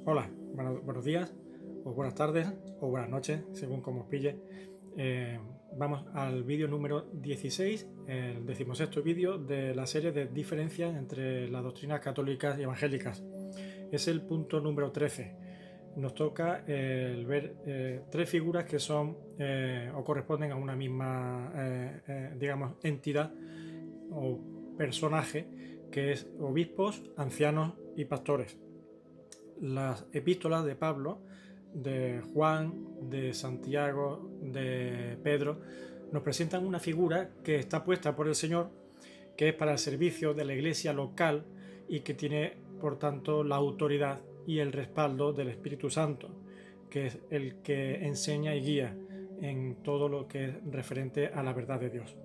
Hola, buenos días, o buenas tardes, o buenas noches, según como os pille. Vamos al vídeo número 16, el 16º vídeo de la serie de diferencias entre las doctrinas católicas y evangélicas. Es el punto número 13. Nos toca el ver tres figuras que son o corresponden a una misma, digamos, entidad o personaje, que es obispos, ancianos y pastores. Las epístolas de Pablo, de Juan, de Santiago, de Pedro, nos presentan una figura que está puesta por el Señor, que es para el servicio de la iglesia local y que tiene, por tanto, la autoridad y el respaldo del Espíritu Santo, que es el que enseña y guía en todo lo que es referente a la verdad de Dios.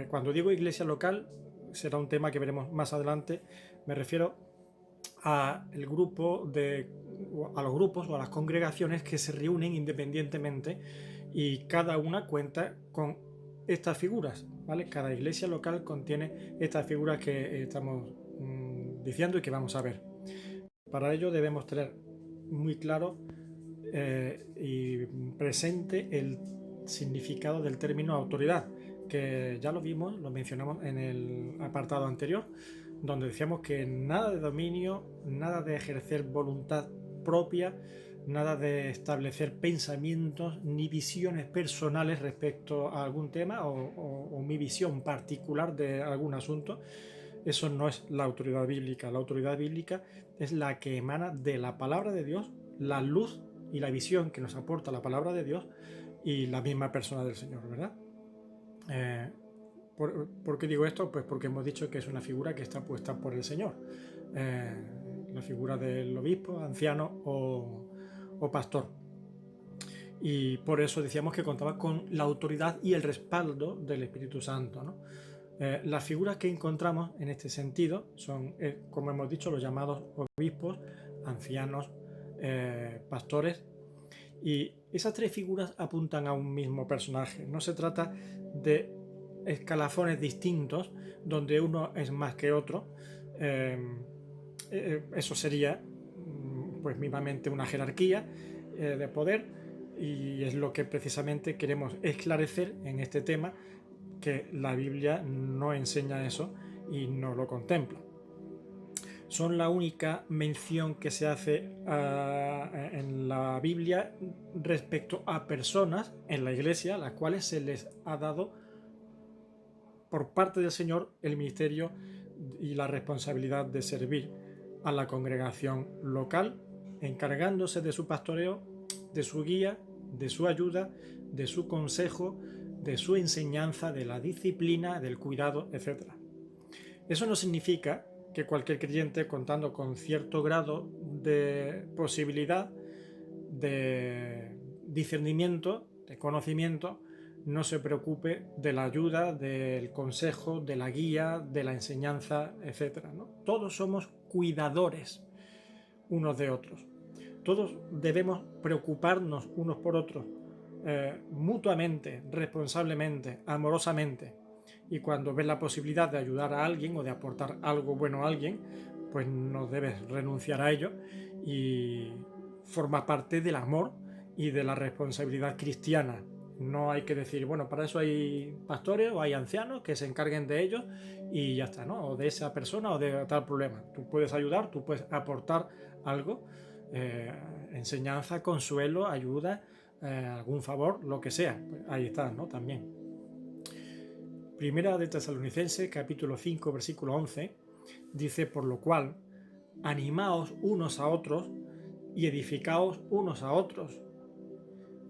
Cuando digo iglesia local, será un tema que veremos más adelante. Me refiero a los grupos o a las congregaciones que se reúnen independientemente y cada una cuenta con estas figuras, ¿vale? Cada iglesia local contiene estas figuras que estamos diciendo y que vamos a ver. Para ello debemos tener muy claro y presente el significado del término autoridad, que ya lo vimos, lo mencionamos en el apartado anterior, donde decíamos que nada de dominio, nada de ejercer voluntad propia, nada de establecer pensamientos ni visiones personales respecto a algún tema o mi visión particular de algún asunto. Eso no es la autoridad bíblica. La autoridad bíblica es la que emana de la palabra de Dios, la luz y la visión que nos aporta la palabra de Dios y la misma persona del Señor, ¿verdad? ¿Por qué digo esto? Pues porque hemos dicho que es una figura que está puesta por el Señor. La figura del obispo, anciano o pastor. Y por eso decíamos que contaba con la autoridad y el respaldo del Espíritu Santo, ¿no? Las figuras que encontramos en este sentido son, como hemos dicho, los llamados obispos, ancianos, pastores, y esas tres figuras apuntan a un mismo personaje. No se trata de escalafones distintos donde uno es más que otro. Eso sería pues mismamente una jerarquía de poder, y es lo que precisamente queremos esclarecer en este tema, que la Biblia no enseña eso y no lo contempla. Son la única mención que se hace en la Biblia respecto a personas en la iglesia a las cuales se les ha dado por parte del Señor el ministerio y la responsabilidad de servir a la congregación local, encargándose de su pastoreo, de su guía, de su ayuda, de su consejo, de su enseñanza, de la disciplina, del cuidado, etc. Eso no significa que cualquier creyente, contando con cierto grado de posibilidad, de discernimiento, de conocimiento, no se preocupe de la ayuda, del consejo, de la guía, de la enseñanza, etc., ¿no? Todos somos cuidadores unos de otros. Todos debemos preocuparnos unos por otros, mutuamente, responsablemente, amorosamente. Y cuando ves la posibilidad de ayudar a alguien o de aportar algo bueno a alguien, pues no debes renunciar a ello, y forma parte del amor y de la responsabilidad cristiana. No hay que decir, bueno, para eso hay pastores o hay ancianos que se encarguen de ellos y ya está, ¿no? O de esa persona o de tal problema. Tú puedes ayudar, tú puedes aportar algo, enseñanza, consuelo, ayuda, algún favor, lo que sea. Pues ahí está, ¿no? También. Primera de Tesalonicenses, capítulo 5, versículo 11, dice: por lo cual, animaos unos a otros y edificaos unos a otros.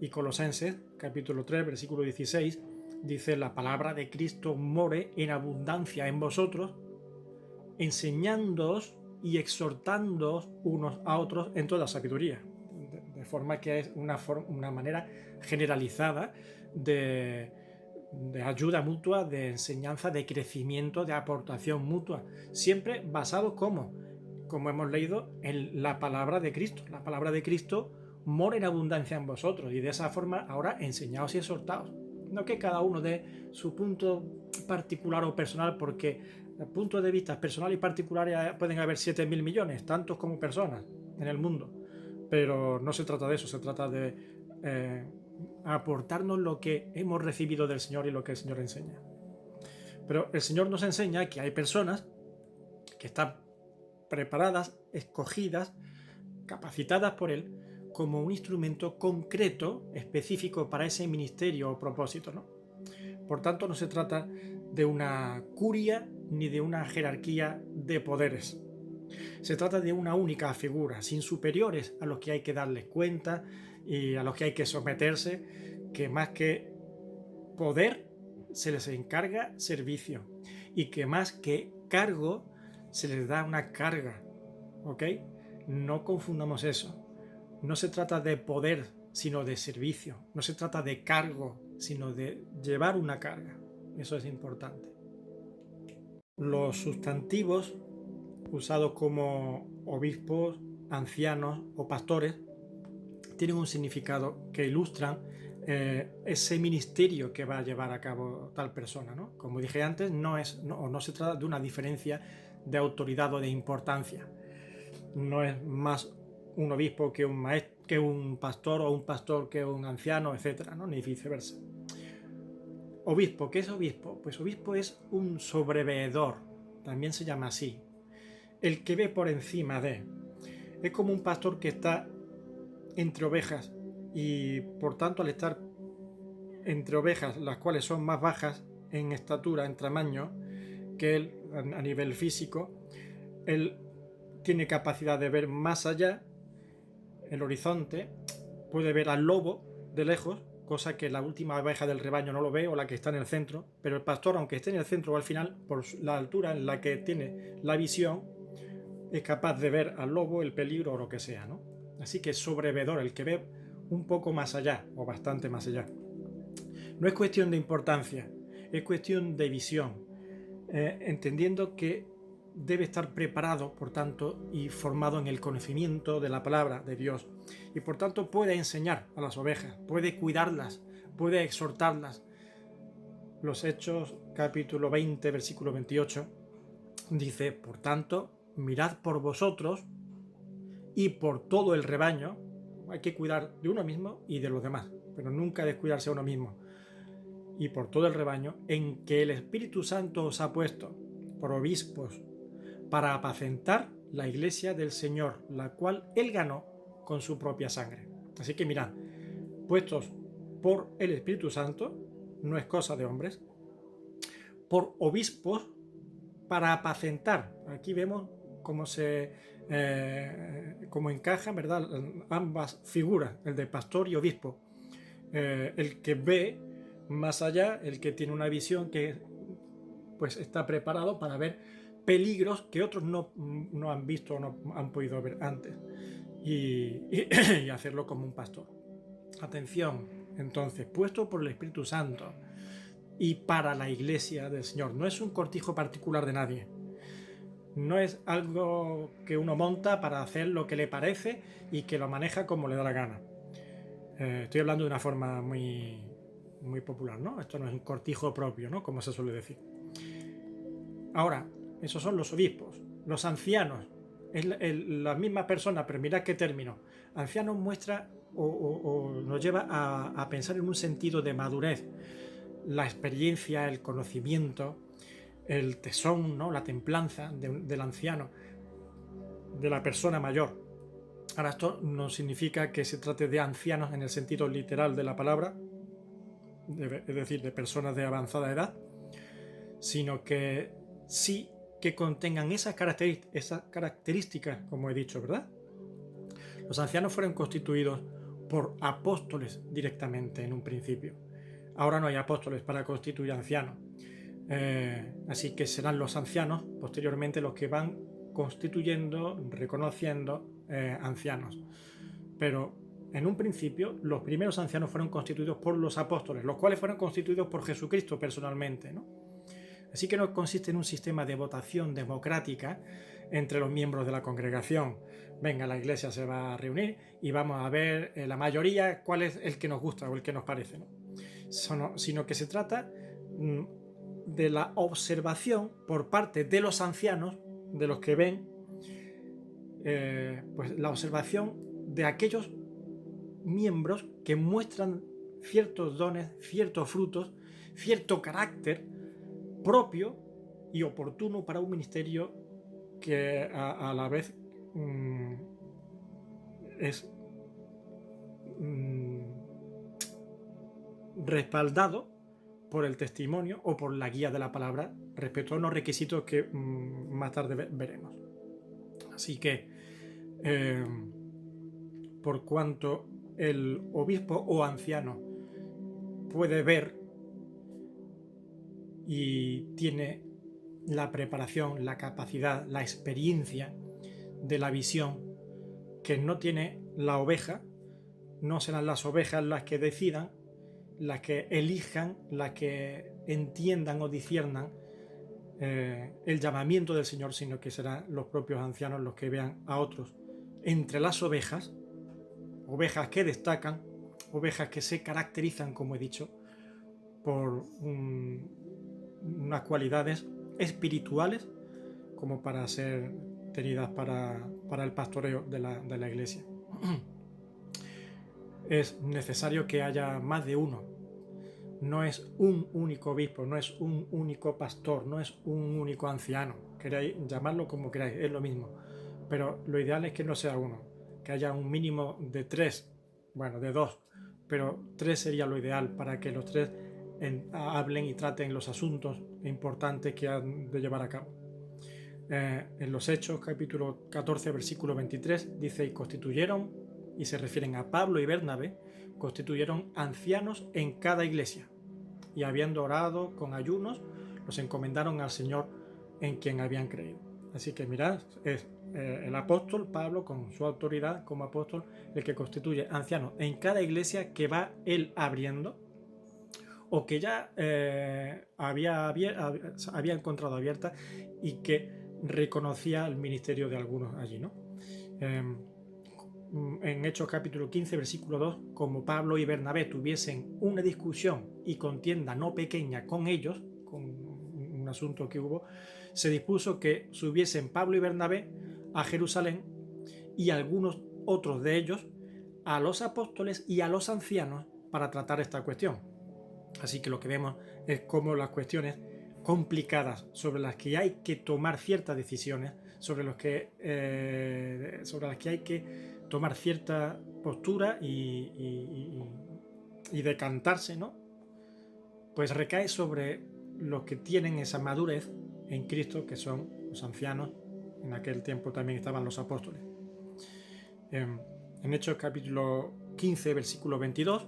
Y Colosenses, capítulo 3, versículo 16, dice: la palabra de Cristo more en abundancia en vosotros, enseñándoos y exhortándoos unos a otros en toda sabiduría. De forma que es una manera generalizada de ayuda mutua, de enseñanza, de crecimiento, de aportación mutua, siempre basados como hemos leído, en la palabra de Cristo. La palabra de Cristo mora en abundancia en vosotros, y de esa forma ahora enseñaos y exhortaos. No que cada uno dé su punto particular o personal, porque puntos de vista personal y particulares pueden haber 7.000 millones, tantos como personas en el mundo. Pero no se trata de eso, se trata de aportarnos lo que hemos recibido del Señor y lo que el Señor enseña. Pero el Señor nos enseña que hay personas que están preparadas, escogidas, capacitadas por Él como un instrumento concreto, específico para ese ministerio o propósito, ¿no? Por tanto, no se trata de una curia ni de una jerarquía de poderes. Se trata de una única figura, sin superiores a los que hay que darles cuenta y a los que hay que someterse, que más que poder se les encarga servicio y que más que cargo se les da una carga, ¿ok? No confundamos eso. No se trata de poder, sino de servicio. No se trata de cargo, sino de llevar una carga. Eso es importante. Los sustantivos usados como obispos, ancianos o pastores tienen un significado que ilustran ese ministerio que va a llevar a cabo tal persona, ¿no? Como dije antes, no se trata de una diferencia de autoridad o de importancia. No es más un obispo que un maestro, que un pastor, o un pastor que un anciano, etcétera, ¿no? Ni viceversa. Obispo, ¿qué es obispo? Pues obispo es un sobreveedor, también se llama así, el que ve por encima de. Es como un pastor que está entre ovejas y por tanto al estar entre ovejas, las cuales son más bajas en estatura, en tamaño que él a nivel físico, él tiene capacidad de ver más allá el horizonte, puede ver al lobo de lejos, cosa que la última oveja del rebaño no lo ve, o la que está en el centro, pero el pastor, aunque esté en el centro o al final, por la altura en la que tiene la visión, es capaz de ver al lobo, el peligro o lo que sea, ¿no? Así que es sobrevedor, el que ve un poco más allá, o bastante más allá. No es cuestión de importancia, es cuestión de visión, entendiendo que debe estar preparado, por tanto, y formado en el conocimiento de la palabra de Dios. Y por tanto puede enseñar a las ovejas, puede cuidarlas, puede exhortarlas. Los Hechos, capítulo 20, versículo 28, dice, por tanto, mirad por vosotros y por todo el rebaño. Hay que cuidar de uno mismo y de los demás, pero nunca descuidarse a uno mismo. Y por todo el rebaño, en que el Espíritu Santo os ha puesto por obispos para apacentar la iglesia del Señor, la cual Él ganó con su propia sangre. Así que mirad, puestos por el Espíritu Santo, no es cosa de hombres, por obispos para apacentar. Aquí vemos cómo cómo encajan, ¿verdad?, ambas figuras, el de pastor y obispo. El que ve más allá, el que tiene una visión que pues está preparado para ver peligros que otros no han visto o no han podido ver antes y hacerlo como un pastor. Atención, entonces, puesto por el Espíritu Santo y para la iglesia del Señor. No es un cortijo particular de nadie. No es algo que uno monta para hacer lo que le parece y que lo maneja como le da la gana. Estoy hablando de una forma muy, muy popular, ¿no? Esto no es un cortijo propio, ¿no?, como se suele decir. Ahora, esos son los obispos. Los ancianos, es la misma persona, pero mirad qué término. Ancianos muestra o nos lleva a pensar en un sentido de madurez. La experiencia, el conocimiento, el tesón, ¿no?, la templanza del anciano, de la persona mayor. Ahora, esto no significa que se trate de ancianos en el sentido literal de la palabra, es decir, de personas de avanzada edad, sino que sí que contengan esas características, como he dicho, ¿verdad? Los ancianos fueron constituidos por apóstoles directamente en un principio. Ahora no hay apóstoles para constituir ancianos. Así que serán los ancianos posteriormente los que van constituyendo, reconociendo ancianos. Pero en un principio los primeros ancianos fueron constituidos por los apóstoles, los cuales fueron constituidos por Jesucristo personalmente, ¿no? Así que no consiste en un sistema de votación democrática entre los miembros de la congregación. Venga, la iglesia se va a reunir y vamos a ver la mayoría cuál es el que nos gusta o el que nos parece, ¿no? Sino que se trata de la observación por parte de los ancianos, de los que ven, pues la observación de aquellos miembros que muestran ciertos dones, ciertos frutos, cierto carácter propio y oportuno para un ministerio que a la vez es respaldado por el testimonio o por la guía de la palabra respecto a unos requisitos que más tarde veremos. Así que, por cuanto el obispo o anciano puede ver y tiene la preparación, la capacidad, la experiencia de la visión que no tiene la oveja, no serán las ovejas las que decidan, las que elijan, las que entiendan o disciernan el llamamiento del Señor, sino que serán los propios ancianos los que vean a otros entre las ovejas, ovejas que destacan, ovejas que se caracterizan, como he dicho, por unas cualidades espirituales como para ser tenidas para el pastoreo de la iglesia. Es necesario que haya más de uno. No es un único obispo, no es un único pastor, no es un único anciano. Queréis llamarlo como queráis, es lo mismo. Pero lo ideal es que no sea uno, que haya un mínimo de 3, bueno, de 2, pero 3 sería lo ideal para que los 3 hablen y traten los asuntos importantes que han de llevar a cabo. En los Hechos, capítulo 14, versículo 23, dice: y constituyeron, y se refieren a Pablo y Bernabé, constituyeron ancianos en cada iglesia, y habiendo orado con ayunos, los encomendaron al Señor en quien habían creído. Así que mirad, es el apóstol Pablo, con su autoridad como apóstol, el que constituye ancianos en cada iglesia que va él abriendo, o que ya había encontrado abierta y que reconocía el ministerio de algunos allí, ¿no? En Hechos capítulo 15, versículo 2, como Pablo y Bernabé tuviesen una discusión y contienda no pequeña con ellos, con un asunto que hubo, se dispuso que subiesen Pablo y Bernabé a Jerusalén y algunos otros de ellos a los apóstoles y a los ancianos para tratar esta cuestión. Así que lo que vemos es cómo las cuestiones complicadas sobre las que hay que tomar ciertas decisiones, sobre las que hay que tomar cierta postura y decantarse, ¿no? Pues recae sobre los que tienen esa madurez en Cristo, que son los ancianos. En aquel tiempo también estaban los apóstoles. En Hechos capítulo 15, versículo 22,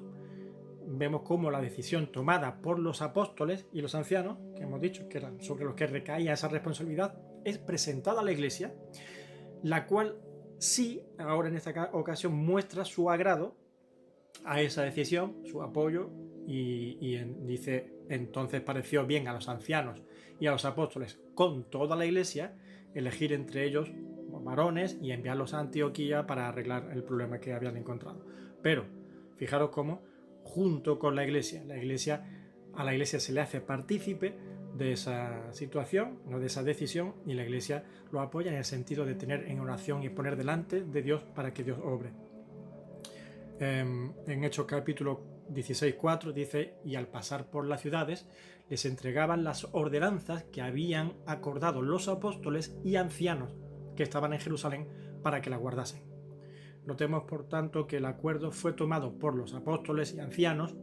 vemos cómo la decisión tomada por los apóstoles y los ancianos, que hemos dicho que eran sobre los que recaía esa responsabilidad, es presentada a la iglesia, la cual sí, ahora en esta ocasión, muestra su agrado a esa decisión, su apoyo, y dice: entonces pareció bien a los ancianos y a los apóstoles con toda la iglesia elegir entre ellos varones y enviarlos a Antioquía para arreglar el problema que habían encontrado. Pero fijaros cómo junto con la iglesia a la iglesia se le hace partícipe de esa situación, no de esa decisión, y la iglesia lo apoya en el sentido de tener en oración y poner delante de Dios para que Dios obre. En Hechos capítulo 16:4 dice: y al pasar por las ciudades les entregaban las ordenanzas que habían acordado los apóstoles y ancianos que estaban en Jerusalén para que las guardasen. Notemos, por tanto, que el acuerdo fue tomado por los apóstoles y ancianos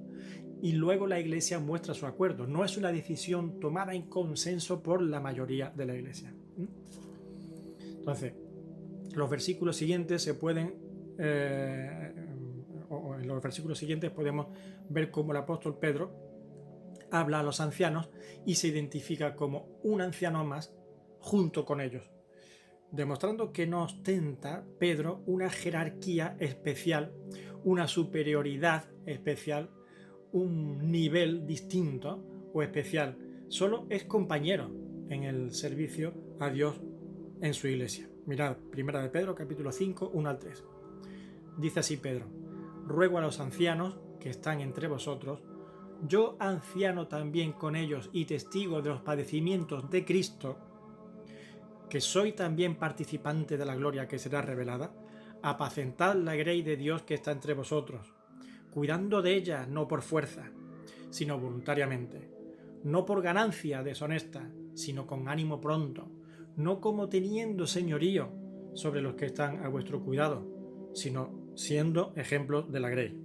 y luego la iglesia muestra su acuerdo. No es una decisión tomada en consenso por la mayoría de la iglesia. Entonces, los versículos siguientes se pueden... en los versículos siguientes podemos ver cómo el apóstol Pedro habla a los ancianos y se identifica como un anciano más junto con ellos, demostrando que no ostenta Pedro una jerarquía especial, una superioridad especial, un nivel distinto o especial. Solo es compañero en el servicio a Dios en su iglesia. Mirad, 1 de Pedro, capítulo 5, 1 al 3. Dice así Pedro: ruego a los ancianos que están entre vosotros, yo anciano también con ellos y testigo de los padecimientos de Cristo, que soy también participante de la gloria que será revelada, apacentad la grey de Dios que está entre vosotros, cuidando de ella no por fuerza, sino voluntariamente, no por ganancia deshonesta, sino con ánimo pronto, no como teniendo señorío sobre los que están a vuestro cuidado, sino siendo ejemplos de la grey.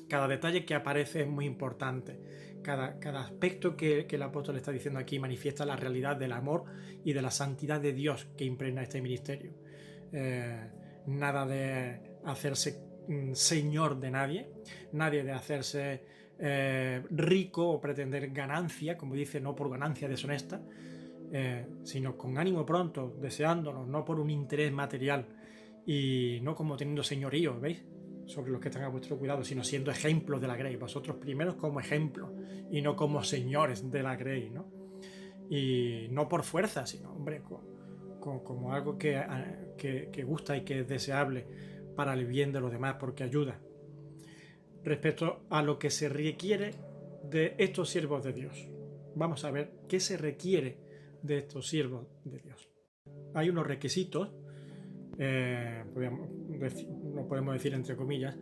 Cada detalle que aparece es muy importante. Cada aspecto que el apóstol está diciendo aquí manifiesta la realidad del amor y de la santidad de Dios que impregna este ministerio. Nada de hacerse señor de nadie, nadie de hacerse rico o pretender ganancia, como dice, no por ganancia deshonesta, sino con ánimo pronto, deseándolo, no por un interés material y no como teniendo señorío, ¿veis?, sobre los que están a vuestro cuidado, sino siendo ejemplos de la grey, vosotros primeros como ejemplos y no como señores de la grey, ¿no? Y no por fuerza, sino, hombre, como algo que gusta y que es deseable para el bien de los demás, porque ayuda. Respecto a lo que se requiere de estos siervos de Dios, vamos a ver qué se requiere de estos siervos de Dios. Hay unos requisitos, lo podemos decir entre comillas,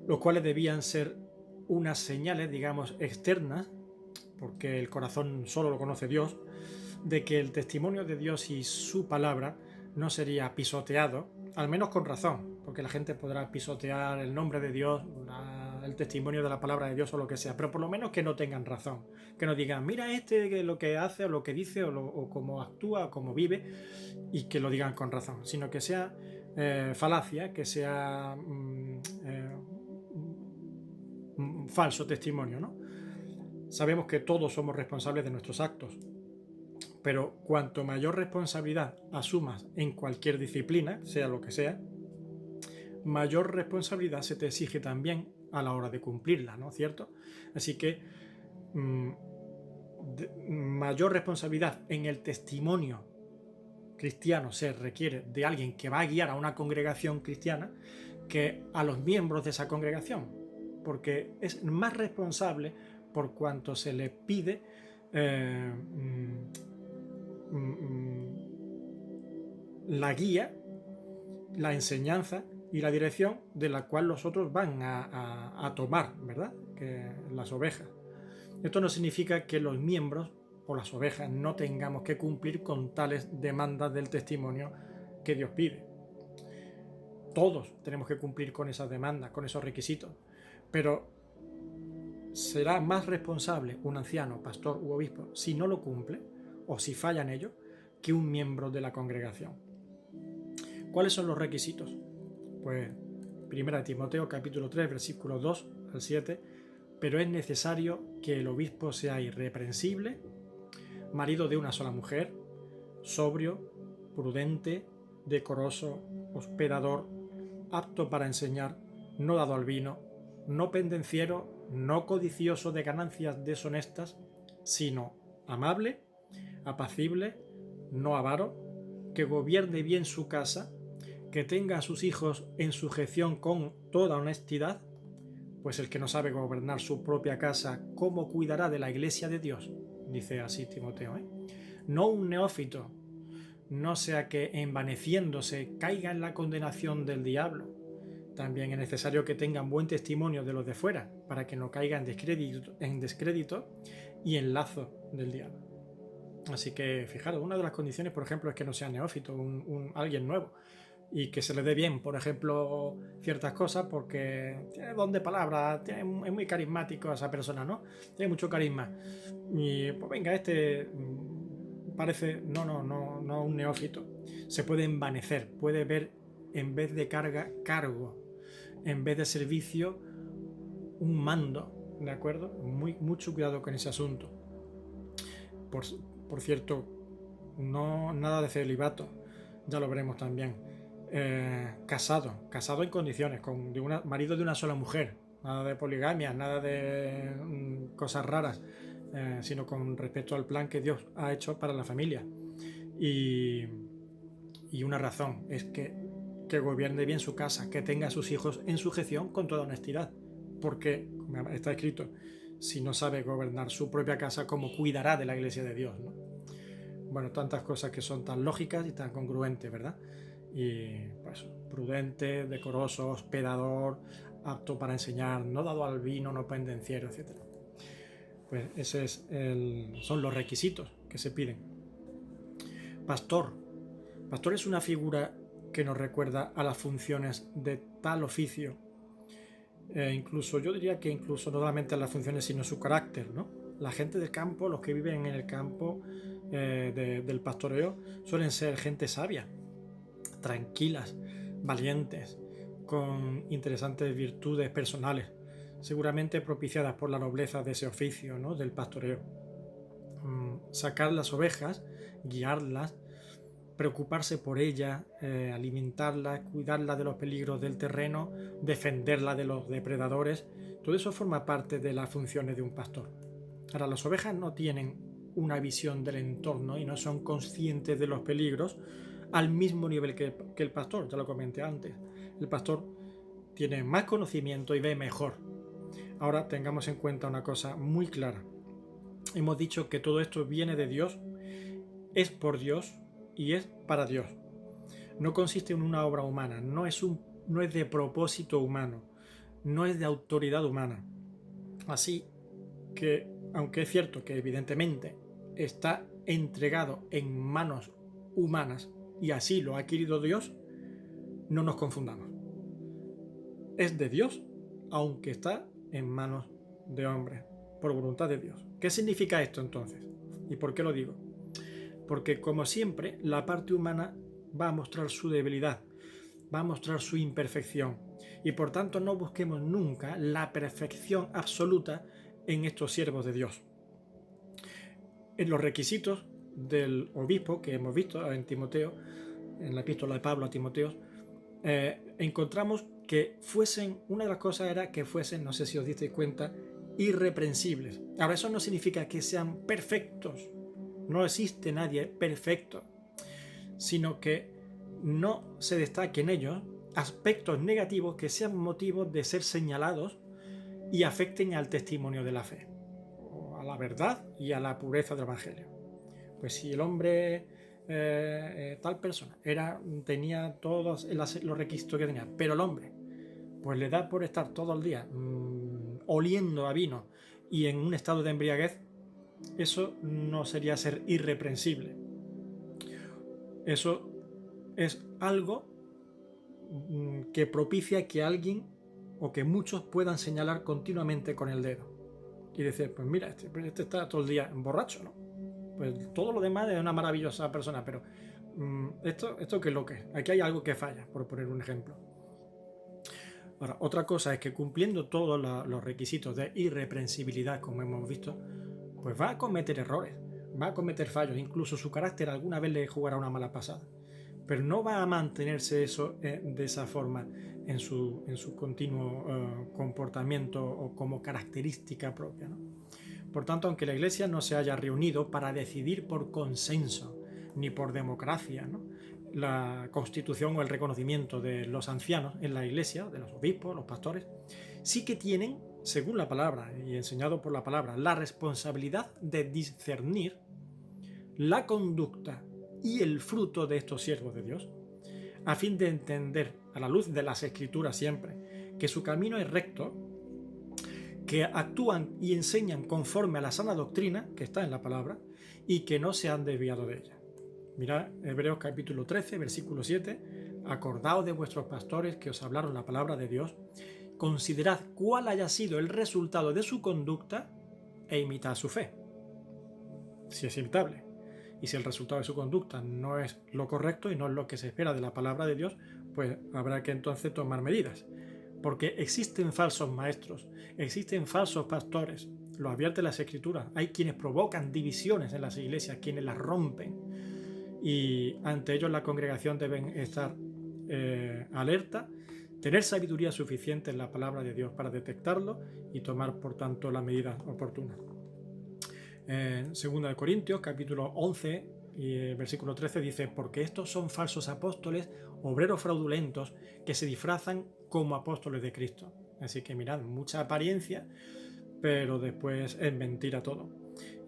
los cuales debían ser unas señales, digamos, externas, porque el corazón solo lo conoce Dios, de que el testimonio de Dios y su palabra no sería pisoteado, al menos con razón, porque la gente podrá pisotear el nombre de Dios, el testimonio de la palabra de Dios o lo que sea, pero por lo menos que no tengan razón, que no digan, mira lo que hace o lo que dice o cómo actúa o cómo vive, y que lo digan con razón, sino que sea falacia, que sea falso testimonio, ¿no? Sabemos que todos somos responsables de nuestros actos, pero cuanto mayor responsabilidad asumas en cualquier disciplina, sea lo que sea, mayor responsabilidad se te exige también a la hora de cumplirla, ¿no es cierto? Así que mayor responsabilidad en el testimonio cristiano se requiere de alguien que va a guiar a una congregación cristiana que a los miembros de esa congregación, porque es más responsable por cuanto se le pide la guía, la enseñanza y la dirección de la cual los otros van a tomar, ¿verdad?, que las ovejas. Esto no significa que los miembros o las ovejas no tengamos que cumplir con tales demandas del testimonio que Dios pide. Todos tenemos que cumplir con esas demandas, con esos requisitos, pero será más responsable un anciano, pastor u obispo si no lo cumple o si falla en ello que un miembro de la congregación. ¿Cuáles son los requisitos? Pues 1 Timoteo capítulo 3 versículos 2 al 7, pero es necesario que el obispo sea irreprensible, marido de una sola mujer, sobrio, prudente, decoroso, hospedador, apto para enseñar, no dado al vino, no pendenciero, no codicioso de ganancias deshonestas, sino amable, apacible, no avaro, que gobierne bien su casa, que tenga a sus hijos en sujeción con toda honestidad, pues el que no sabe gobernar su propia casa, ¿cómo cuidará de la iglesia de Dios? Dice así Timoteo, No un neófito, no sea que envaneciéndose caiga en la condenación del diablo. También es necesario que tengan buen testimonio de los de fuera, para que no caiga en descrédito y en lazo del diablo. Así que, fijaros, una de las condiciones, por ejemplo, es que no sea neófito, alguien nuevo, y que se le dé bien, por ejemplo, ciertas cosas, porque tiene don de palabra, es muy carismático esa persona, ¿no? Tiene mucho carisma. Y pues venga, parece, no un neófito. Se puede envanecer, puede ver en vez de carga, cargo, en vez de servicio, un mando, ¿de acuerdo? Mucho cuidado con ese asunto. Por cierto, nada de celibato, ya lo veremos también. Casado en condiciones, marido de una sola mujer, nada de poligamia, nada de cosas raras, sino con respecto al plan que Dios ha hecho para la familia. Y una razón es que gobierne bien su casa, que tenga a sus hijos en sujeción con toda honestidad, porque, como está escrito, si no sabe gobernar su propia casa, ¿cómo cuidará de la iglesia de Dios, ¿no? Bueno, tantas cosas que son tan lógicas y tan congruentes, ¿verdad? y pues prudente, decoroso, hospedador, apto para enseñar, no dado al vino, no pendenciero, etc. Pues son los requisitos que se piden. Pastor. Pastor es una figura que nos recuerda a las funciones de tal oficio. Incluso yo diría que incluso no solamente a las funciones, sino su carácter, ¿no? La gente del campo, los que viven en el campo del pastoreo, suelen ser gente sabia, tranquilas, valientes, con interesantes virtudes personales, seguramente propiciadas por la nobleza de ese oficio, ¿no? Del pastoreo. Sacar las ovejas, guiarlas, preocuparse por ellas, alimentarlas, cuidarlas de los peligros del terreno, defenderlas de los depredadores, todo eso forma parte de las funciones de un pastor. Ahora, las ovejas no tienen una visión del entorno y no son conscientes de los peligros al mismo nivel que el pastor, ya lo comenté antes. El pastor tiene más conocimiento y ve mejor. Ahora tengamos en cuenta una cosa muy clara. Hemos dicho que todo esto viene de Dios, es por Dios y es para Dios. No consiste en una obra humana, no es de propósito humano, no es de autoridad humana. Así que, aunque es cierto que evidentemente está entregado en manos humanas y así lo ha querido Dios, no nos confundamos. Es de Dios, aunque está en manos de hombres, por voluntad de Dios. ¿Qué significa esto entonces? ¿Y por qué lo digo? Porque, como siempre, la parte humana va a mostrar su debilidad, va a mostrar su imperfección, y por tanto no busquemos nunca la perfección absoluta en estos siervos de Dios. En los requisitos del obispo que hemos visto en Timoteo, en la epístola de Pablo a Timoteo, encontramos que una de las cosas era que fuesen, no sé si os disteis cuenta, irreprensibles. Ahora, eso no significa que sean perfectos, no existe nadie perfecto, sino que no se destaquen en ellos aspectos negativos que sean motivos de ser señalados y afecten al testimonio de la fe, o a la verdad y a la pureza del Evangelio. Pues si el hombre, tal persona, tenía todos los requisitos que tenía, pero el hombre pues le da por estar todo el día oliendo a vino y en un estado de embriaguez, eso no sería ser irreprensible. Eso es algo que propicia que alguien o que muchos puedan señalar continuamente con el dedo y decir, pues mira, este está todo el día borracho, ¿no? Pues todo lo demás es una maravillosa persona, pero esto ¿qué es lo que es? Aquí hay algo que falla, por poner un ejemplo. Ahora, otra cosa es que cumpliendo todos los requisitos de irreprensibilidad, como hemos visto, pues va a cometer errores, va a cometer fallos, incluso su carácter alguna vez le jugará una mala pasada, pero no va a mantenerse eso de esa forma en su continuo comportamiento o como característica propia, ¿no? Por tanto, aunque la Iglesia no se haya reunido para decidir por consenso ni por democracia, ¿no?, la constitución o el reconocimiento de los ancianos en la Iglesia, de los obispos, los pastores, sí que tienen, según la palabra y enseñado por la palabra, la responsabilidad de discernir la conducta y el fruto de estos siervos de Dios, a fin de entender, a la luz de las Escrituras siempre, que su camino es recto, que actúan y enseñan conforme a la sana doctrina que está en la palabra y que no se han desviado de ella. Mirad Hebreos capítulo 13, versículo 7. Acordaos de vuestros pastores que os hablaron la palabra de Dios, considerad cuál haya sido el resultado de su conducta e imitad su fe, si es imitable. Y si el resultado de su conducta no es lo correcto y no es lo que se espera de la palabra de Dios, pues habrá que entonces tomar medidas. Porque existen falsos maestros, existen falsos pastores, lo advierte las Escrituras. Hay quienes provocan divisiones en las iglesias, quienes las rompen. Y ante ellos la congregación deben estar alerta, tener sabiduría suficiente en la palabra de Dios para detectarlo y tomar, por tanto, las medidas oportunas. En 2 Corintios, capítulo 11 y versículo 13 dice: porque estos son falsos apóstoles, obreros fraudulentos, que se disfrazan como apóstoles de Cristo. Así que mirad, mucha apariencia, pero después es mentira todo.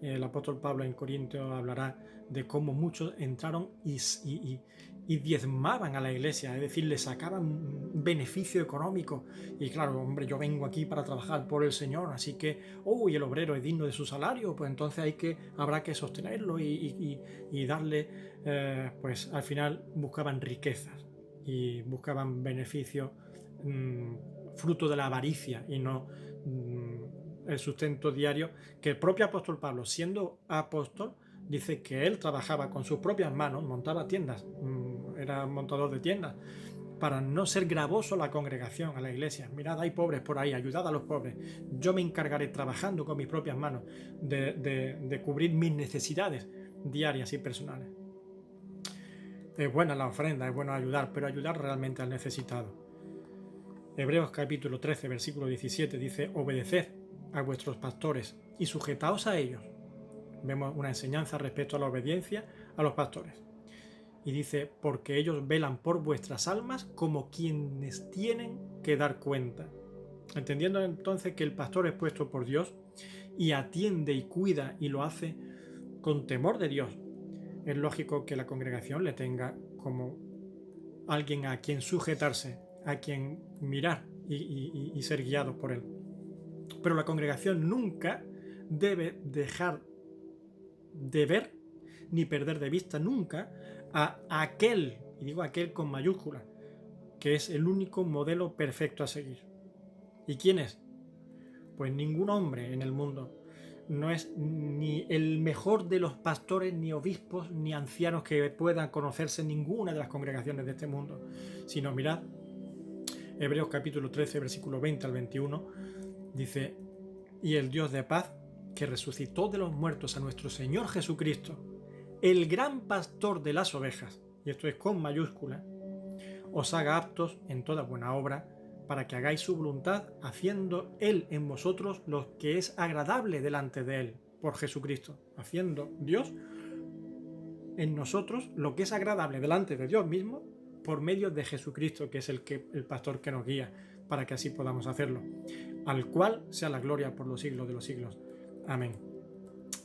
El apóstol Pablo en Corintios hablará de cómo muchos entraron y diezmaban a la iglesia, es decir, le sacaban un beneficio económico. Y claro, hombre, yo vengo aquí para trabajar por el Señor, así que, y el obrero es digno de su salario, pues entonces habrá que sostenerlo y darle, pues al final buscaban riquezas y buscaban beneficios fruto de la avaricia y no el sustento diario, que el propio apóstol Pablo, siendo apóstol, dice que él trabajaba con sus propias manos, montaba tiendas, era montador de tiendas, para no ser gravoso a la congregación, a la iglesia. Mirad, hay pobres por ahí, ayudad a los pobres. Yo me encargaré trabajando con mis propias manos de cubrir mis necesidades diarias y personales. Es buena la ofrenda, es bueno ayudar, pero ayudar realmente al necesitado. Hebreos capítulo 13, versículo 17 dice: obedeced a vuestros pastores y sujetaos a ellos. Vemos una enseñanza respecto a la obediencia a los pastores. Y dice: porque ellos velan por vuestras almas como quienes tienen que dar cuenta. Entendiendo entonces que el pastor es puesto por Dios y atiende y cuida y lo hace con temor de Dios, es lógico que la congregación le tenga como alguien a quien sujetarse, a quien mirar y ser guiado por él. Pero la congregación nunca debe dejar de ver ni perder de vista nunca a aquel, y digo aquel con mayúscula, que es el único modelo perfecto a seguir. ¿Y quién es? Pues ningún hombre en el mundo. No es ni el mejor de los pastores, ni obispos, ni ancianos que puedan conocerse en ninguna de las congregaciones de este mundo. Sino mirad, Hebreos capítulo 13, versículo 20 al 21, dice: y el Dios de paz, que resucitó de los muertos a nuestro Señor Jesucristo, el gran pastor de las ovejas, y esto es con mayúscula, os haga aptos en toda buena obra, para que hagáis su voluntad, haciendo Él en vosotros lo que es agradable delante de Él, por Jesucristo, haciendo Dios en nosotros lo que es agradable delante de Dios mismo, por medio de Jesucristo, que es el pastor que nos guía, para que así podamos hacerlo, al cual sea la gloria por los siglos de los siglos. Amén.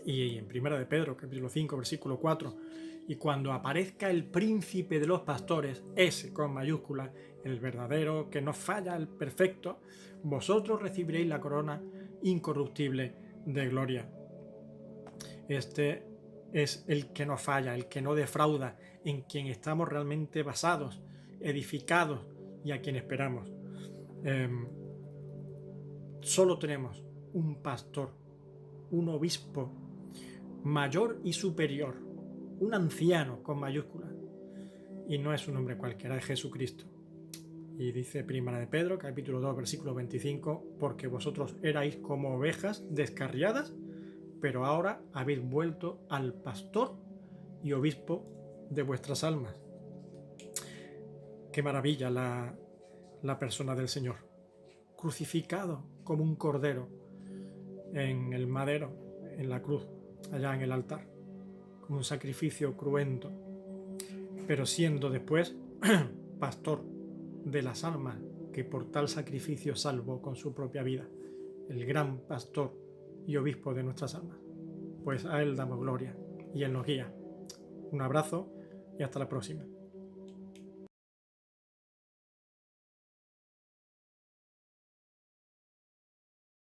Y en 1 de Pedro, capítulo 5, versículo 4, y cuando aparezca el príncipe de los pastores, ese con mayúsculas, el verdadero, que no falla, el perfecto, vosotros recibiréis la corona incorruptible de gloria. Este es el que no falla, el que no defrauda, en quien estamos realmente basados, edificados y a quien esperamos. Solo tenemos un pastor, un obispo mayor y superior, un anciano con mayúsculas, y no es un hombre cualquiera, es Jesucristo. Y dice 1 de Pedro, capítulo 2, versículo 25, porque vosotros erais como ovejas descarriadas, pero ahora habéis vuelto al pastor y obispo de vuestras almas. Qué maravilla la persona del Señor, crucificado como un cordero en el madero, en la cruz, allá en el altar, como un sacrificio cruento, pero siendo después pastor de las almas, que por tal sacrificio salvó con su propia vida, el gran pastor y obispo de nuestras almas. Pues a Él damos gloria y Él nos guía. Un abrazo y hasta la próxima.